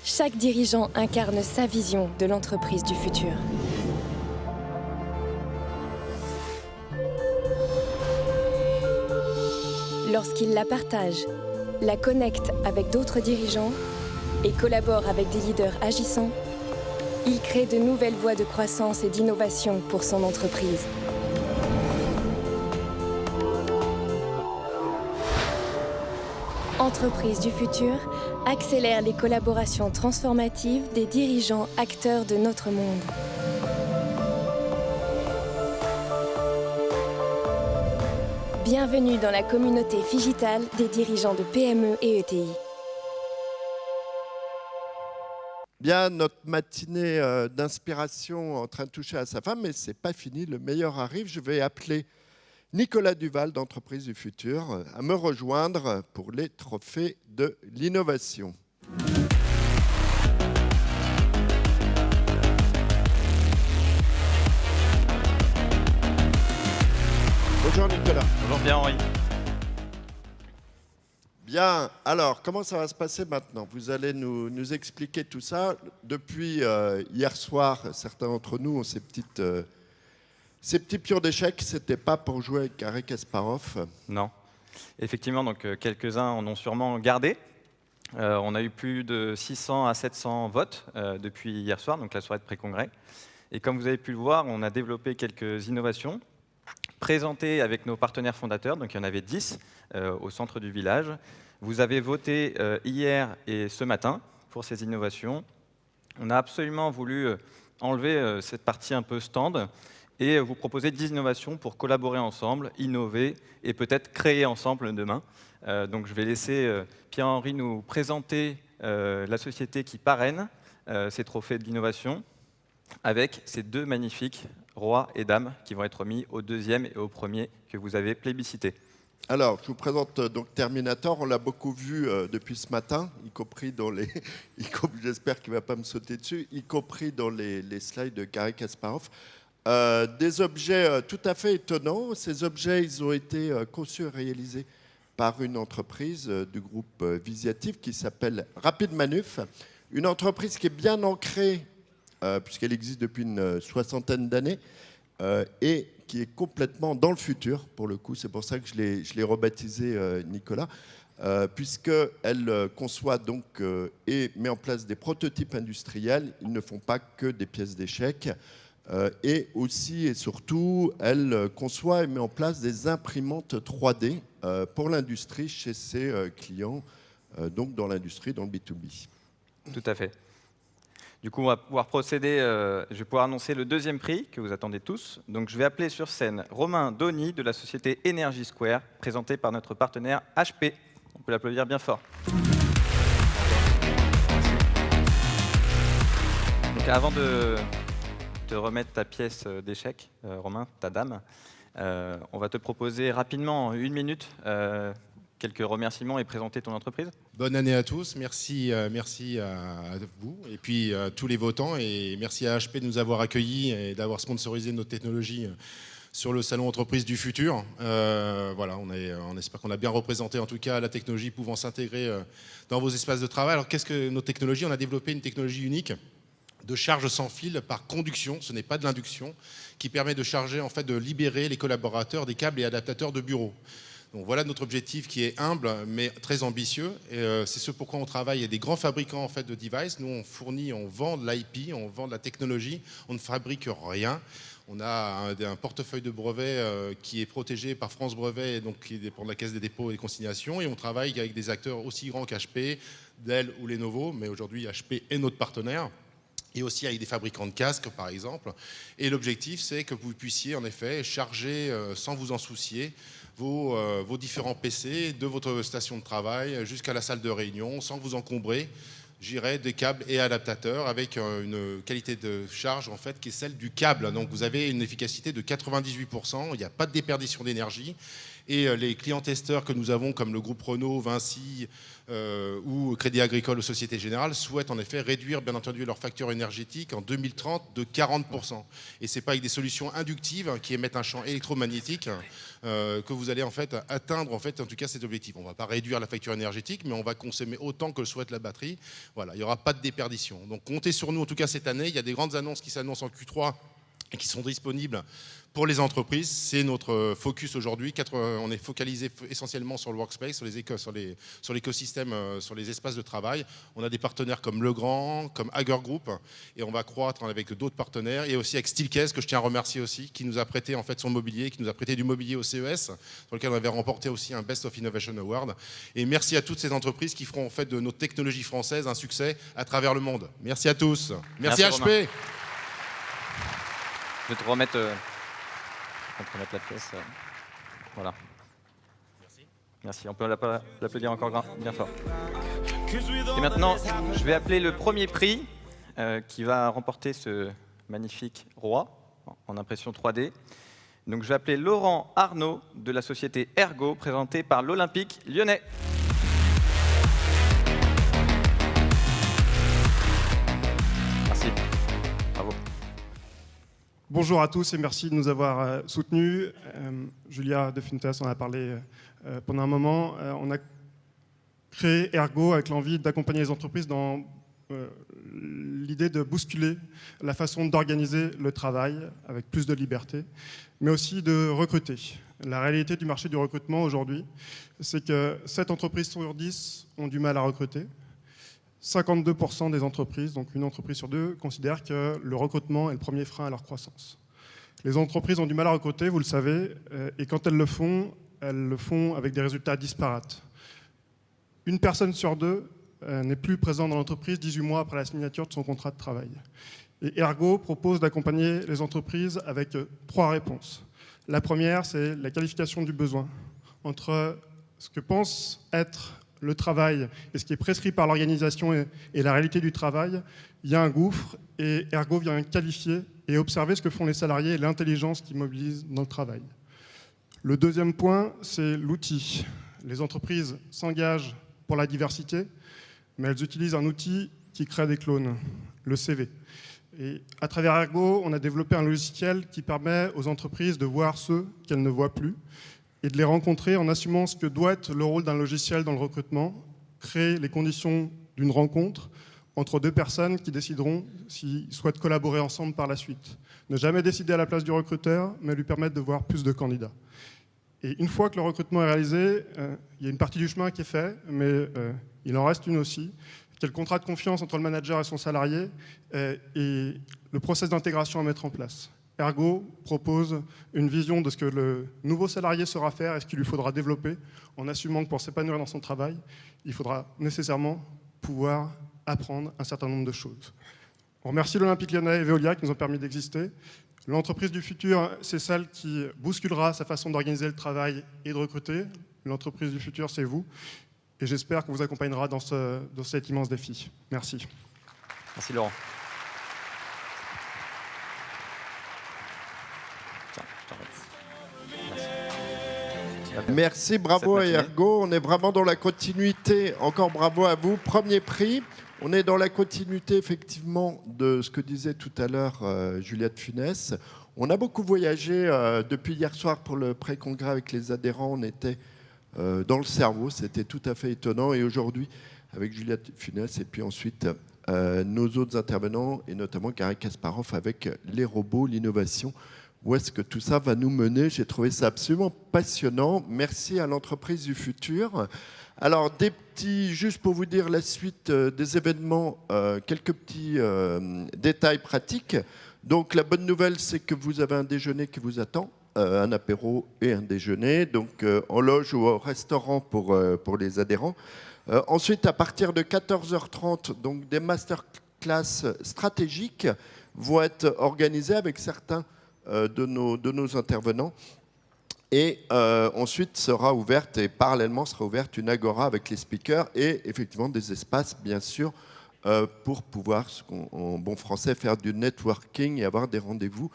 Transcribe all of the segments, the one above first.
chaque dirigeant incarne sa vision de l'entreprise du futur. Lorsqu'il la partage, la connecte avec d'autres dirigeants et collabore avec des leaders agissants, il crée de nouvelles voies de croissance et d'innovation pour son entreprise. Entreprise du futur accélère les collaborations transformatives des dirigeants acteurs de notre monde. Bienvenue dans la communauté Figital des dirigeants de PME et ETI. Bien, notre matinée d'inspiration en train de toucher à sa fin, mais ce n'est pas fini, le meilleur arrive. Je vais appeler Nicolas Duval d'Entreprise du Futur à me rejoindre pour les trophées de l'innovation. Bonjour Nicolas. Bonjour Pierre-Henri. Bien, alors comment ça va se passer maintenant? Vous allez nous expliquer tout ça. Depuis hier soir, certains d'entre nous ont ces petits pions d'échecs. Ce n'était pas pour jouer avec Garry Kasparov. Non. Effectivement, donc quelques-uns en ont sûrement gardé. On a eu plus de 600 à 700 votes depuis hier soir, donc la soirée de pré-congrès. Et comme vous avez pu le voir, on a développé quelques innovations présentées avec nos partenaires fondateurs. Donc il y en avait 10 au centre du village. Vous avez voté hier et ce matin pour ces innovations. On a absolument voulu enlever cette partie un peu stand et vous proposer 10 innovations pour collaborer ensemble, innover et peut-être créer ensemble demain. Donc je vais laisser Pierre-Henri nous présenter la société qui parraine ces trophées d'innovation avec ces deux magnifiques rois et dames qui vont être mis au deuxième et au premier que vous avez plébiscité. Alors, je vous présente donc Terminator. On l'a beaucoup vu depuis ce matin, y compris dans les... J'espère qu'il ne va pas me sauter dessus, y compris dans les slides de Garry Kasparov. Des objets tout à fait étonnants. Ces objets, ils ont été conçus et réalisés par une entreprise du groupe Visiative qui s'appelle Rapid Manuf. Une entreprise qui est bien ancrée, puisqu'elle existe depuis une soixantaine d'années, et qui est complètement dans le futur, pour le coup. C'est pour ça que je l'ai rebaptisé Nicolas, puisqu'elle conçoit donc et met en place des prototypes industriels. Ils ne font pas que des pièces d'échecs. Et aussi et surtout, elle conçoit et met en place des imprimantes 3D pour l'industrie chez ses clients, donc dans l'industrie, dans le B2B. Tout à fait. Du coup, on va pouvoir procéder, je vais pouvoir annoncer le deuxième prix que vous attendez tous. Donc, je vais appeler sur scène Romain Donny de la société Energy Square, présenté par notre partenaire HP. On peut l'applaudir bien fort. Donc, avant de te remettre ta pièce d'échec, Romain, ta dame, on va te proposer rapidement, en 1 minute, quelques remerciements et présenter ton entreprise. Bonne année à tous, merci à vous et puis à tous les votants et merci à HP de nous avoir accueillis et d'avoir sponsorisé notre technologie sur le salon Entreprise du Futur. Voilà, on espère qu'on a bien représenté en tout cas la technologie pouvant s'intégrer dans vos espaces de travail. Alors qu'est-ce que notre technologie? On a développé une technologie unique de charge sans fil par conduction, ce n'est pas de l'induction, qui permet de charger, en fait, de libérer les collaborateurs des câbles et adaptateurs de bureau. Donc voilà notre objectif qui est humble mais très ambitieux. C'est ce pourquoi on travaille. Il y a des grands fabricants en fait, de devices. Nous on vend de l'IP, on vend de la technologie, on ne fabrique rien. On a un portefeuille de brevets qui est protégé par France Brevet, et donc qui dépend de la Caisse des dépôts et des consignations. Et on travaille avec des acteurs aussi grands qu'HP, Dell ou Lenovo, mais aujourd'hui HP est notre partenaire. Et aussi avec des fabricants de casques, par exemple. Et l'objectif, c'est que vous puissiez, en effet, charger, sans vous en soucier, vos différents PC de votre station de travail jusqu'à la salle de réunion, sans vous encombrer, j'irai des câbles et adaptateurs avec une qualité de charge, en fait, qui est celle du câble. Donc, vous avez une efficacité de 98%, il n'y a pas de déperdition d'énergie. Et les clients testeurs que nous avons, comme le groupe Renault, Vinci ou Crédit Agricole ou Société Générale, souhaitent en effet réduire, bien entendu, leur facture énergétique en 2030 de 40%. Et ce n'est pas avec des solutions inductives qui émettent un champ électromagnétique que vous allez en fait atteindre en tout cas cet objectif. On ne va pas réduire la facture énergétique, mais on va consommer autant que le souhaite la batterie. Voilà, il n'y aura pas de déperdition. Donc comptez sur nous, en tout cas cette année. Il y a des grandes annonces qui s'annoncent en Q3 et qui sont disponibles pour les entreprises. C'est notre focus aujourd'hui. On est focalisé essentiellement sur le workspace, sur l'écosystème, sur les espaces de travail. On a des partenaires comme Legrand, comme Hager Group, et on va croître avec d'autres partenaires, et aussi avec Steelcase, que je tiens à remercier aussi, qui nous a prêté en fait son mobilier, qui nous a prêté du mobilier au CES, sur lequel on avait remporté aussi un Best of Innovation Award. Et merci à toutes ces entreprises qui feront en fait de nos technologies françaises un succès à travers le monde. Merci à tous. Merci HP. Romain. Je vais te remettre, la pièce. Voilà. Merci. On peut l'applaudir encore bien fort. Et maintenant, je vais appeler le premier prix qui va remporter ce magnifique roi en impression 3D. Donc, je vais appeler Laurent Arnaud de la société Ergo, présenté par l'Olympique Lyonnais. Merci. Bravo. Bonjour à tous et merci de nous avoir soutenus. Julia de Funtas en a parlé pendant un moment. On a créé Ergo avec l'envie d'accompagner les entreprises dans l'idée de bousculer la façon d'organiser le travail avec plus de liberté, mais aussi de recruter. La réalité du marché du recrutement aujourd'hui, c'est que 7 entreprises sur 10 ont du mal à recruter. 52% des entreprises, donc une entreprise sur 2, considèrent que le recrutement est le premier frein à leur croissance. Les entreprises ont du mal à recruter, vous le savez, et quand elles le font avec des résultats disparates. Une personne sur 2 n'est plus présente dans l'entreprise 18 mois après la signature de son contrat de travail. Et Ergo propose d'accompagner les entreprises avec 3 réponses. La première, c'est la qualification du besoin entre ce que pense être le travail et ce qui est prescrit par l'organisation et la réalité du travail. Il y a un gouffre et Ergo vient qualifier et observer ce que font les salariés et l'intelligence qu'ils mobilisent dans le travail. Le deuxième point, c'est l'outil. Les entreprises s'engagent pour la diversité, mais elles utilisent un outil qui crée des clones, le CV. Et à travers Ergo, on a développé un logiciel qui permet aux entreprises de voir ceux qu'elles ne voient plus et de les rencontrer en assumant ce que doit être le rôle d'un logiciel dans le recrutement, créer les conditions d'une rencontre entre 2 personnes qui décideront s'ils souhaitent collaborer ensemble par la suite. Ne jamais décider à la place du recruteur, mais lui permettre de voir plus de candidats. Et une fois que le recrutement est réalisé, il y a une partie du chemin qui est fait, mais il en reste une aussi, qui est le contrat de confiance entre le manager et son salarié et le process d'intégration à mettre en place. Ergo propose une vision de ce que le nouveau salarié saura faire et ce qu'il lui faudra développer, en assumant que pour s'épanouir dans son travail, il faudra nécessairement pouvoir apprendre un certain nombre de choses. On remercie l'Olympique Lyonnais et Veolia qui nous ont permis d'exister. L'entreprise du futur, c'est celle qui bousculera sa façon d'organiser le travail et de recruter. L'entreprise du futur, c'est vous. Et j'espère qu'on vous accompagnera dans cet immense défi. Merci. Merci Laurent. Merci, bravo à Ergo. On est vraiment dans la continuité. Encore bravo à vous. Premier prix. On est dans la continuité, effectivement, de ce que disait tout à l'heure Julia de Funès. On a beaucoup voyagé depuis hier soir pour le pré-congrès avec les adhérents. On était dans le cerveau. C'était tout à fait étonnant. Et aujourd'hui, avec Julia de Funès et puis ensuite nos autres intervenants, et notamment Gary Kasparov avec les robots, l'innovation. Où est-ce que tout ça va nous mener? J'ai trouvé ça absolument passionnant. Merci à l'entreprise du futur. Alors, juste pour vous dire la suite des événements, quelques petits détails pratiques. Donc, la bonne nouvelle, c'est que vous avez un déjeuner qui vous attend, un apéro et un déjeuner, donc en loge ou au restaurant pour les adhérents. Ensuite, à partir de 14h30, donc des masterclass stratégiques vont être organisées avec certains de nos intervenants. Et ensuite sera ouverte, et parallèlement sera ouverte une agora avec les speakers et effectivement des espaces, bien sûr, pour pouvoir, en bon français, faire du networking et avoir des rendez-vous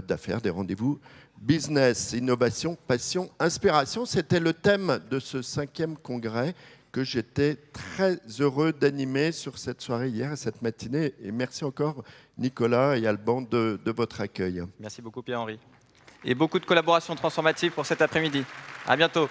d'affaires, des rendez-vous business, innovation, passion, inspiration. C'était le thème de ce 5e congrès que j'étais très heureux d'animer sur cette soirée hier et cette matinée. Et merci encore, Nicolas et Alban, de votre accueil. Merci beaucoup, Pierre-Henri. Et beaucoup de collaborations transformatives pour cet après-midi. À bientôt.